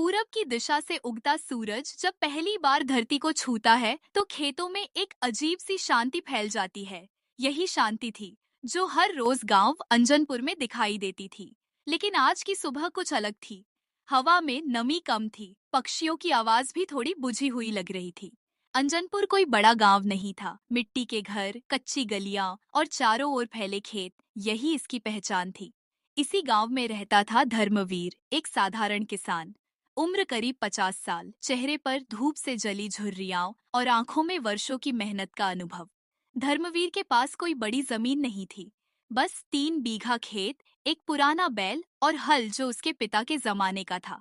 पूरब की दिशा से उगता सूरज जब पहली बार धरती को छूता है तो खेतों में एक अजीब सी शांति फैल जाती है। यही शांति थी जो हर रोज गांव अंजनपुर में दिखाई देती थी। लेकिन आज की सुबह कुछ अलग थी। हवा में नमी कम थी, पक्षियों की आवाज भी थोड़ी बुझी हुई लग रही थी। अंजनपुर कोई बड़ा गांव नहीं था। मिट्टी के घर, कच्ची गलियां और चारों ओर फैले खेत, यही इसकी पहचान थी। इसी गांव में रहता था धर्मवीर, एक साधारण किसान। उम्र करीब 50 साल, चेहरे पर धूप से जली झुर्रियां और आंखों में वर्षों की मेहनत का अनुभव। धर्मवीर के पास कोई बड़ी जमीन नहीं थी, बस 3 बीघा खेत, एक पुराना बैल और हल जो उसके पिता के जमाने का था।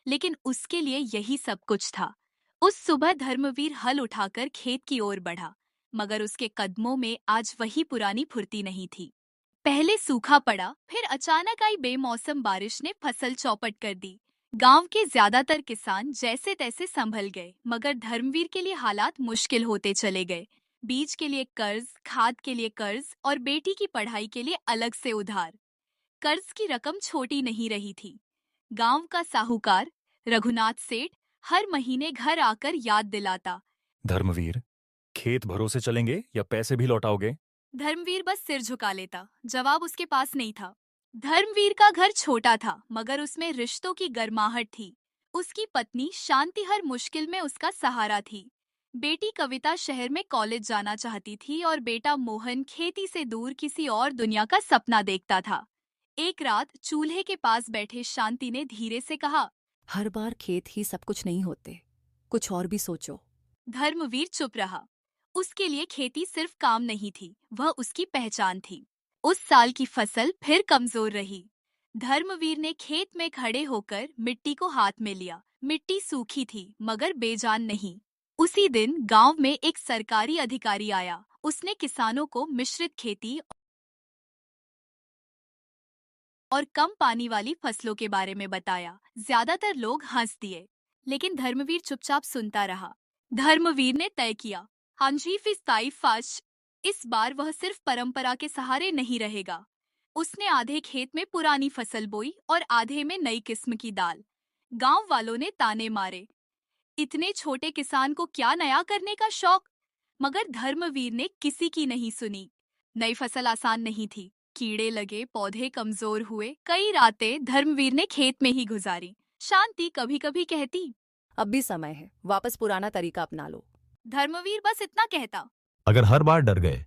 लेकिन उसके लिए यही सब कुछ था। उस सुबह धर्मवीर हल उठाकर खेत की ओर बढ़ा, मगर उसके कदमों में आज वही पुरानी फुर्ती नहीं थी। पहले सूखा पड़ा, फिर अचानक आई बेमौसम बारिश ने फसल चौपट कर दी। गांव के ज्यादातर किसान जैसे तैसे संभल गए, मगर धर्मवीर के लिए हालात मुश्किल होते चले गए। बीज के लिए कर्ज, खाद के लिए कर्ज और बेटी की पढ़ाई के लिए अलग से उधार। कर्ज की रकम छोटी नहीं रही थी। गांव का साहूकार रघुनाथ सेठ हर महीने घर आकर याद दिलाता। धर्मवीर, खेत भरोसे चलेंगे या पैसे भी लौटाओगे? धर्मवीर बस सिर झुका लेता, जवाब उसके पास नहीं था। धर्मवीर का घर छोटा था, मगर उसमें रिश्तों की गर्माहट थी। उसकी पत्नी शांति हर मुश्किल में उसका सहारा थी। बेटी कविता शहर में कॉलेज जाना चाहती थी और बेटा मोहन खेती से दूर किसी और दुनिया का सपना देखता था। एक रात चूल्हे के पास बैठे शांति ने धीरे से कहा। हर बार खेत ही सब कुछ नहीं होते, कुछ और भी सोचो। धर्मवीर चुप रहा। उसके लिए खेती सिर्फ काम नहीं थी, वह उसकी पहचान थी। उस साल की फसल फिर कमजोर रही। धर्मवीर ने खेत में खड़े होकर मिट्टी को हाथ में लिया। मिट्टी सूखी थी, मगर बेजान नहीं। उसी दिन गांव में एक सरकारी अधिकारी आया। उसने किसानों को मिश्रित खेती और कम पानी वाली फसलों के बारे में बताया। ज्यादातर लोग हंस दिए, लेकिन धर्मवीर चुपचाप सुनता रहा। धर्मवीर ने तय किया, हांजी फिस्ताई फश, इस बार वह सिर्फ परंपरा के सहारे नहीं रहेगा। उसने आधे खेत में पुरानी फसल बोई और आधे में नई किस्म की दाल। गांव वालों ने ताने मारे, इतने छोटे किसान को क्या नया करने का शौक। मगर धर्मवीर ने किसी की नहीं सुनी। नई फसल आसान नहीं थी, कीड़े लगे, पौधे कमजोर हुए। कई रातें धर्मवीर ने खेत में ही गुजारी। शांति कभी कभी कहती, अब भी समय है, वापस पुराना तरीका अपना लो। धर्मवीर बस इतना कहता। अगर हर बार डर गए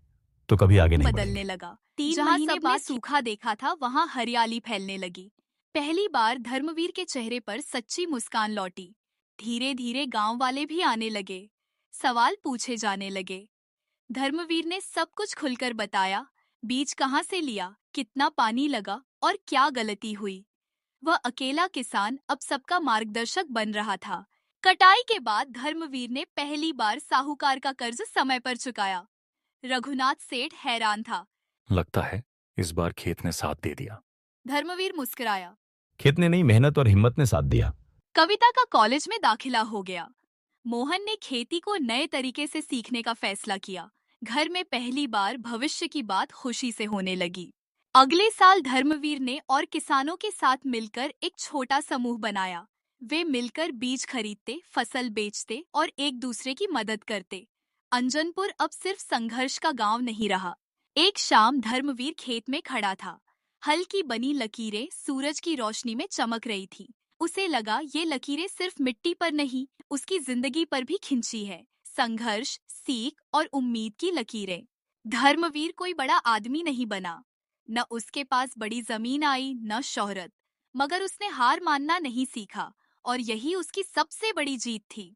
तो कभी आगे नहीं बदलने बढ़ेंगे। लगा। 3 महीने बाद सूखा देखा था, वहां हरियाली फैलने लगी। पहली बार धर्मवीर के चेहरे पर सच्ची मुस्कान लौटी। धीरे धीरे गांव वाले भी आने लगे, सवाल पूछे जाने लगे। धर्मवीर ने सब कुछ खुलकर बताया, बीज कहाँ से लिया, कितना पानी लगा और क्या गलती हुई। वह अकेला किसान अब सबका मार्गदर्शक बन रहा था। कटाई के बाद धर्मवीर ने पहली बार साहूकार का कर्ज समय पर चुकाया। रघुनाथ सेठ हैरान था। लगता है इस बार खेत ने साथ दे दिया। धर्मवीर मुस्कुराया। खेत ने नहीं, मेहनत और हिम्मत ने साथ दिया। कविता का कॉलेज में दाखिला हो गया। मोहन ने खेती को नए तरीके से सीखने का फैसला किया। घर में पहली बार भविष्य की बात खुशी से होने लगी। अगले साल धर्मवीर ने और किसानों के साथ मिलकर एक छोटा समूह बनाया। वे मिलकर बीज खरीदते, फसल बेचते और एक दूसरे की मदद करते। अंजनपुर अब सिर्फ संघर्ष का गांव नहीं रहा। एक शाम धर्मवीर खेत में खड़ा था। हल की बनी लकीरें सूरज की रोशनी में चमक रही थी। उसे लगा ये लकीरें सिर्फ मिट्टी पर नहीं, उसकी जिंदगी पर भी खिंची है। संघर्ष, सीख और उम्मीद की लकीरें। धर्मवीर कोई बड़ा आदमी नहीं बना, न उसके पास बड़ी जमीन आई, न शोहरत, मगर उसने हार मानना नहीं सीखा, और यही उसकी सबसे बड़ी जीत थी।